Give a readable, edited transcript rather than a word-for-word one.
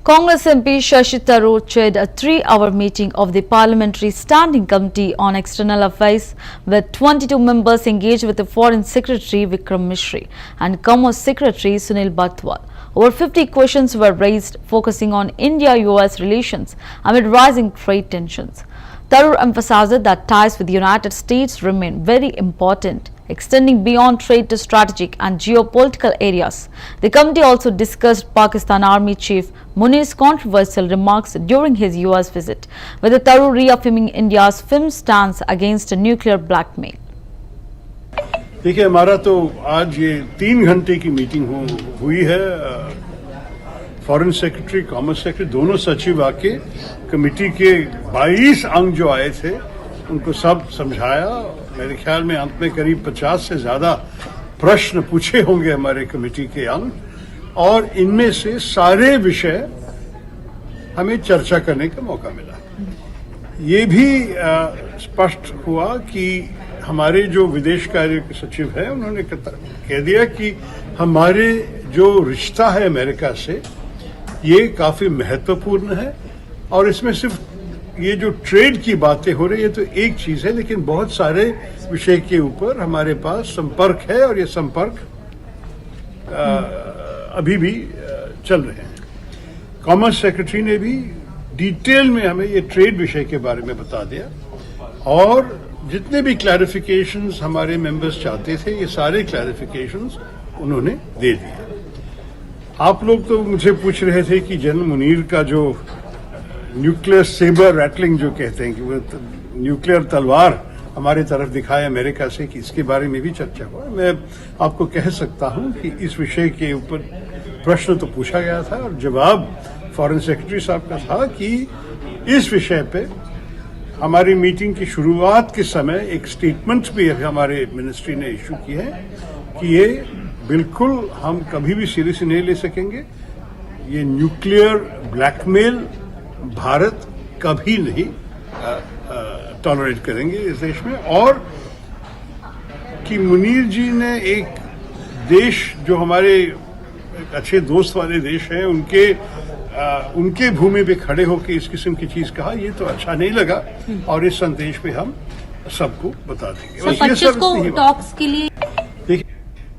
Congress MP Shashi Tharoor chaired a 3-hour meeting of the Parliamentary Standing Committee on External Affairs with 22 members engaged with the Foreign Secretary Vikram Misri and Commerce Secretary Sunil Bathwal. Over 50 questions were raised focusing on India-US relations amid rising trade tensions. Tharoor emphasized that ties with the United States remain very important, extending beyond trade to strategic and geopolitical areas. The committee also discussed Pakistan Army Chief Munir's controversial remarks during his US visit, with Tharoor reaffirming India's firm stance against nuclear blackmail. देखिए, हमारा तो आज ये 3 घंटे की meeting हुई है। Foreign secretary, commerce secretary, दोनों सचिव आके कमेटी के 22 अंग जो आए थे उनको सब समझाया। मेरे ख्याल में अंत में करीब 50 से ज्यादा प्रश्न पूछे होंगे हमारे कमेटी के अंग, और इनमें से सारे विषय हमें चर्चा करने का मौका मिला। ये भी स्पष्ट हुआ कि हमारे जो विदेश कार्य के सचिव हैं उन्होंने कह दिया कि हमारे जो रिश्ता है अमेरिका से ये काफी महत्वपूर्ण है, और इसमें सिर्फ ये जो ट्रेड की बातें हो रही है तो एक चीज है, लेकिन बहुत सारे विषय के ऊपर हमारे पास संपर्क है और ये संपर्क अभी भी चल रहे हैं। कॉमर्स सेक्रेटरी ने भी डिटेल में हमें ये ट्रेड विषय के बारे में बता दिया, और जितने भी क्लैरिफिकेशंस हमारे मेंबर्स चाहते थे ये सारे क्लैरिफिकेशंस उन्होंने दे दिए। आप लोग तो मुझे पूछ रहे थे कि जनरल मुनीर का जो न्यूक्लियर सेबर रैटलिंग जो कहते हैं कि वो न्यूक्लियर तलवार हमारे तरफ दिखाए अमेरिका से, कि इसके बारे में भी चर्चा हुआ। मैं आपको कह सकता हूं कि इस विषय के ऊपर प्रश्न तो पूछा गया था और जवाब फॉरेन सेक्रेटरी साहब का था कि इस विषय पे हमारी मीटिंग की शुरुआत के समय एक स्टेटमेंट भी हमारे मिनिस्ट्री ने इशू की है कि ये बिल्कुल हम कभी भी सीरियस नहीं ले सकेंगे। ये न्यूक्लियर ब्लैकमेल भारत कभी नहीं टॉलरेट करेंगे इस देश में, और कि मुनीर जी ने एक देश जो हमारे अच्छे दोस्त वाले देश हैं उनके भूमि पे खड़े होकर इस किस्म की चीज कहा, ये तो अच्छा नहीं लगा, और इस संदेश पे हम सबको बता देंगे। सर, 25 को टॉक्स के लिए देखिए